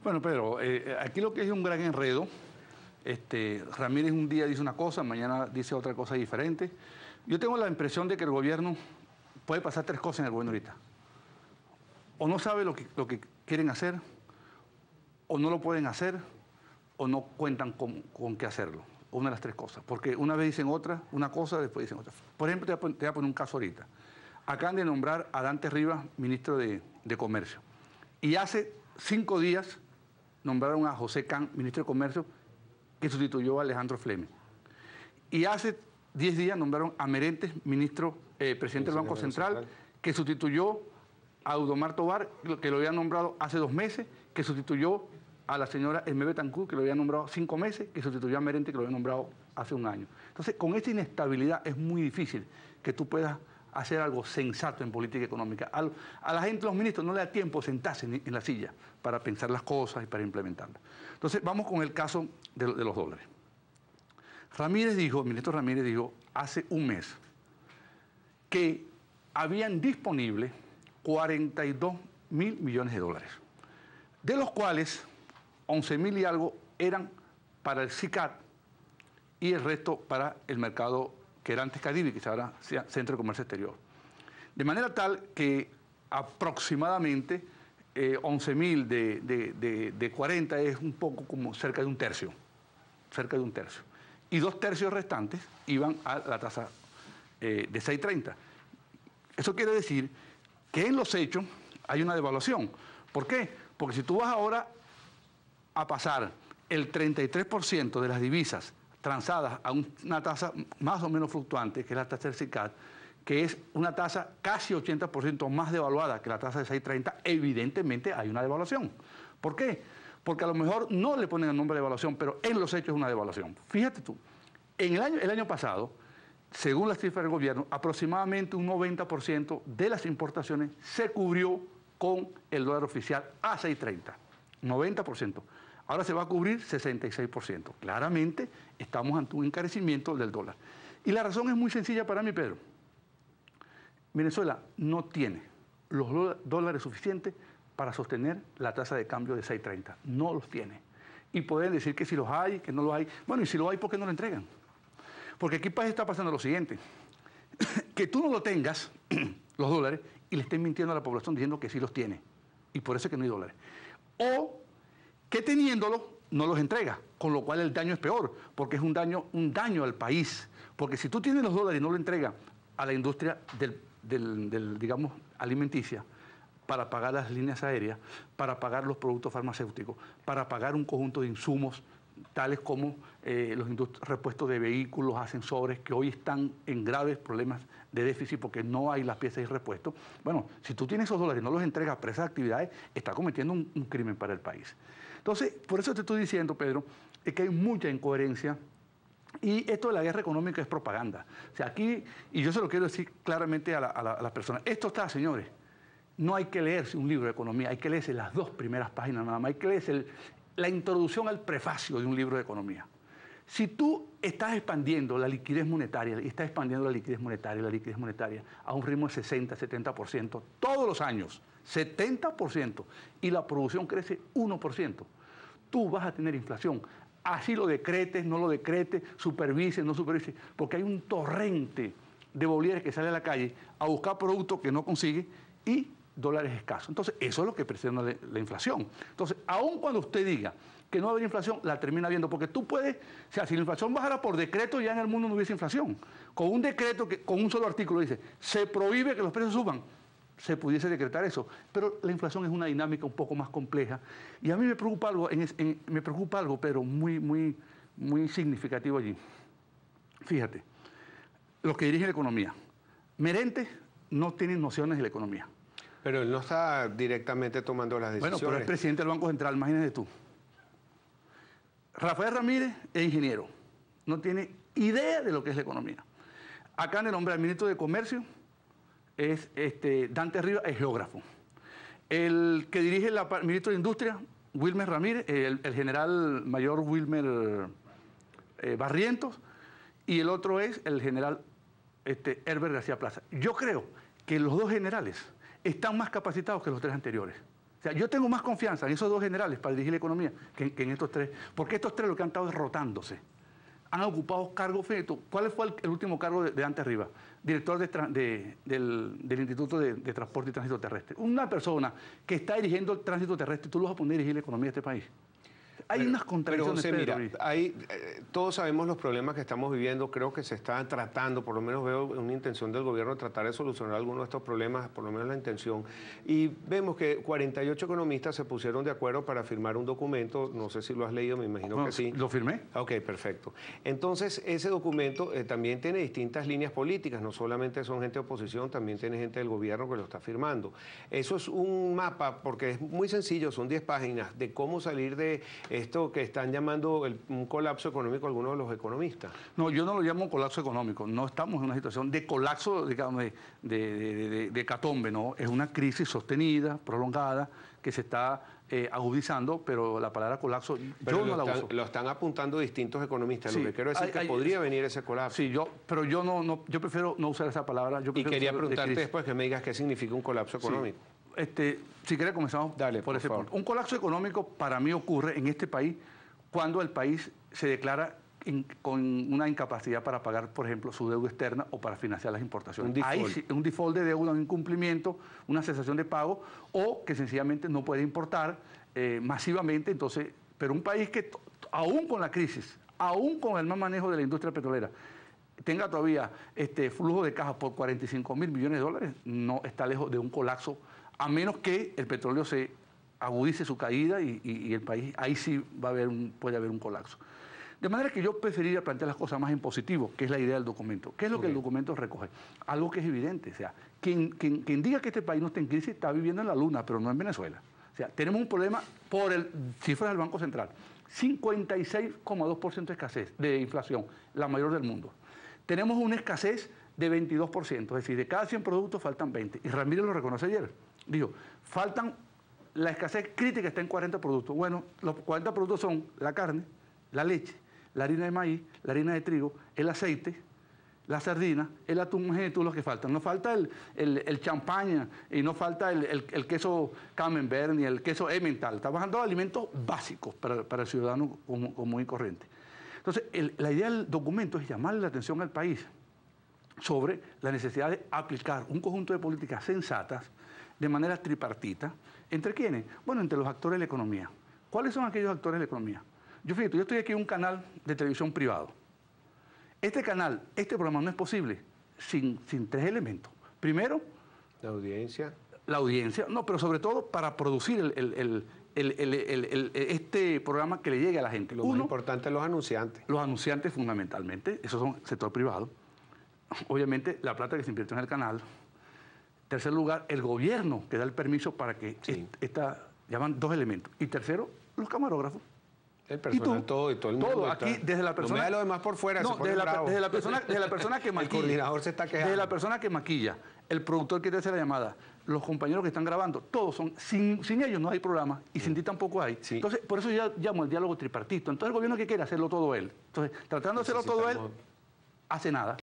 Bueno, Pedro, aquí lo que es un gran enredo. Ramírez un día dice una cosa, mañana dice otra cosa diferente. Yo tengo la impresión de que el gobierno puede pasar tres cosas en el gobierno ahorita. O no sabe lo que quieren hacer, o no lo pueden hacer, o no cuentan con qué hacerlo. Una de las tres cosas. Porque una vez dicen una cosa, después dicen otra. Por ejemplo, te voy a poner un caso ahorita. Acaban de nombrar a Dante Rivas ministro de Comercio. Y hace 5 días nombraron a José Can, ministro de Comercio, que sustituyó a Alejandro Fleming. Y hace 10 días nombraron a Merentes, presidente del Banco Central, que sustituyó a Audomar Tobar, que lo había nombrado hace 2 meses, que sustituyó a la señora Esmé Betancourt, que lo había nombrado 5 meses, que sustituyó a Merentes, que lo había nombrado hace 1 año. Entonces, con esta inestabilidad es muy difícil que tú puedas hacer algo sensato en política económica. A la gente, los ministros, no le da tiempo sentarse en la silla para pensar las cosas y para implementarlas. Entonces, vamos con el caso de los dólares. El ministro Ramírez dijo hace 1 mes que habían disponibles 42.000 millones de dólares, de los cuales 11.000 y algo eran para el SICAD y el resto para el mercado que era antes Caribe, que ahora sea Centro de Comercio Exterior. De manera tal que aproximadamente 11.000 de 40 es un poco como cerca de un tercio. Y 2 tercios restantes iban a la tasa de 6.30. Eso quiere decir que en los hechos hay una devaluación. ¿Por qué? Porque si tú vas ahora a pasar el 33% de las divisas transadas a una tasa más o menos fluctuante, que es la tasa del SICAD, que es una tasa casi 80% más devaluada que la tasa de 6.30, evidentemente hay una devaluación. ¿Por qué? Porque a lo mejor no le ponen el nombre de devaluación, pero en los hechos es una devaluación. Fíjate tú, el año pasado, según las cifras del gobierno, aproximadamente un 90% de las importaciones se cubrió con el dólar oficial a 6.30. 90%. Ahora se va a cubrir 66%. Claramente estamos ante un encarecimiento del dólar. Y la razón es muy sencilla para mí, Pedro. Venezuela no tiene los dólares suficientes para sostener la tasa de cambio de 6.30. No los tiene. Y pueden decir que si los hay, que no los hay. Bueno, y si los hay, ¿por qué no lo entregan? Porque aquí está pasando lo siguiente. Que tú no lo tengas, los dólares, y le estén mintiendo a la población diciendo que sí los tiene. Y por eso es que no hay dólares. O que teniéndolos no los entrega, con lo cual el daño es peor, porque es un daño al país. Porque si tú tienes los dólares y no lo entregas a la industria digamos, alimenticia, para pagar las líneas aéreas, para pagar los productos farmacéuticos, para pagar un conjunto de insumos, tales como los repuestos de vehículos, ascensores, que hoy están en graves problemas de déficit porque no hay las piezas y repuestos. Bueno, si tú tienes esos dólares y no los entregas para esas actividades, estás cometiendo un crimen para el país. Entonces, por eso te estoy diciendo, Pedro, es que hay mucha incoherencia. Y esto de la guerra económica es propaganda. O sea, aquí, y yo se lo quiero decir claramente a las personas, esto está, señores, no hay que leerse un libro de economía, hay que leerse las 2 primeras páginas nada más, hay que leerse la introducción al prefacio de un libro de economía. Si tú estás expandiendo la liquidez monetaria, y estás expandiendo la liquidez monetaria a un ritmo de 60, 70%, todos los años, 70%, y la producción crece 1%, tú vas a tener inflación. Así lo decretes, no lo decretes, supervises, no supervises, porque hay un torrente de bolívares que sale a la calle a buscar productos que no consigue y dólares escasos. Entonces, eso es lo que presiona la inflación. Entonces, aun cuando usted diga que no va a haber inflación, la termina viendo, porque tú puedes, o sea, si la inflación bajara por decreto, ya en el mundo no hubiese inflación. Con un decreto que con un solo artículo dice, se prohíbe que los precios suban, se pudiese decretar eso. Pero la inflación es una dinámica un poco más compleja. Y a mí me preocupa algo, pero muy significativo allí. Fíjate, los que dirigen la economía. Merentes no tienen nociones de la economía. Pero él no está directamente tomando las decisiones. Bueno, pero es presidente del Banco Central, imagínate tú. Rafael Ramírez es ingeniero, no tiene idea de lo que es la economía. Acaban de nombrar al ministro de Comercio, es Dante Rivas, es geógrafo. El que dirige el ministro de Industria, Wilmer Ramírez, el general mayor Wilmer Barrientos, y el otro es el general Herbert García Plaza. Yo creo que los 2 generales están más capacitados que los 3 anteriores. O sea, yo tengo más confianza en esos dos generales para dirigir la economía que en estos tres, porque estos tres lo que han estado es rotándose. Han ocupado cargos, fíjate, ¿cuál fue el último cargo de antes arriba? Director del Instituto de Transporte y Tránsito Terrestre. Una persona que está dirigiendo el tránsito terrestre, tú lo vas a poner a dirigir la economía de este país. Hay unas contradicciones, pero José, mira, todos sabemos los problemas que estamos viviendo. Creo que se está tratando, por lo menos veo una intención del gobierno de tratar de solucionar algunos de estos problemas, por lo menos la intención. Y vemos que 48 economistas se pusieron de acuerdo para firmar un documento. No sé si lo has leído, me imagino que sí. ¿Lo firmé? Ok, perfecto. Entonces, ese documento también tiene distintas líneas políticas. No solamente son gente de oposición, también tiene gente del gobierno que lo está firmando. Eso es un mapa, porque es muy sencillo, son 10 páginas, de cómo salir de esto que están llamando un colapso económico algunos de los economistas. No, yo no lo llamo colapso económico. No estamos en una situación de colapso, digamos, de hecatombe, ¿no? Es una crisis sostenida, prolongada, que se está agudizando, pero la palabra colapso yo no la uso. Lo están apuntando distintos economistas. Sí, lo que quiero decir es que podría venir ese colapso. Sí, pero yo prefiero no usar esa palabra. Y quería preguntarte después que me digas qué significa un colapso económico. Sí. Si quieres comenzamos por ese punto. Un colapso económico para mí ocurre en este país cuando el país se declara con una incapacidad para pagar, por ejemplo, su deuda externa o para financiar las importaciones. Un default de deuda, un incumplimiento, una cesación de pago, o que sencillamente no puede importar masivamente. Entonces, pero un país que aún con la crisis, aún con el mal manejo de la industria petrolera, tenga todavía flujo de caja por 45.000 millones de dólares, no está lejos de un colapso, a menos que el petróleo se agudice su caída y el país, ahí sí puede haber un colapso. De manera que yo preferiría plantear las cosas más en positivo, que es la idea del documento. ¿Qué es lo que el documento recoge? Algo que es evidente. O sea, quien diga que este país no está en crisis está viviendo en la luna, pero no en Venezuela. O sea, tenemos un problema por cifras del Banco Central. 56,2% de escasez, de inflación, la mayor del mundo. Tenemos una escasez de 22%, es decir, de cada 100 productos faltan 20. Y Ramírez lo reconoce ayer. Dijo, la escasez crítica está en 40 productos. Bueno, los 40 productos son la carne, la leche, la harina de maíz, la harina de trigo, el aceite, la sardina, el atún, todos los que faltan. No falta el champaña y no falta el queso camembert ni el queso emmental. Estamos hablando de alimentos básicos para el ciudadano común y corriente. Entonces, la idea del documento es llamarle la atención al país sobre la necesidad de aplicar un conjunto de políticas sensatas de manera tripartita. ¿Entre quiénes? Bueno, entre los actores de la economía. ¿Cuáles son aquellos actores de la economía? Yo estoy aquí en un canal de televisión privado. Este programa no es posible sin tres elementos. Primero, la audiencia. La audiencia, no, pero sobre todo para producir este programa que le llegue a la gente. Lo más importante, los anunciantes. Los anunciantes fundamentalmente, esos son sector privado. Obviamente, la plata que se invirtió en el canal. En tercer lugar, el gobierno que da el permiso para que llaman dos elementos. Y tercero, los camarógrafos. El personal, todo el mundo. Todo, aquí, desde la persona... No me da lo demás por fuera, no, desde la persona que maquilla. El coordinador se está quejando. Desde la persona que maquilla, el productor que te hace la llamada, los compañeros que están grabando, todos son... Sin ellos no hay programa y sin ti tampoco hay. Sí. Entonces, por eso ya llamo el diálogo tripartito. Entonces, el gobierno que quiere hacerlo todo él. Entonces, tratando de hacerlo todo él, hace nada.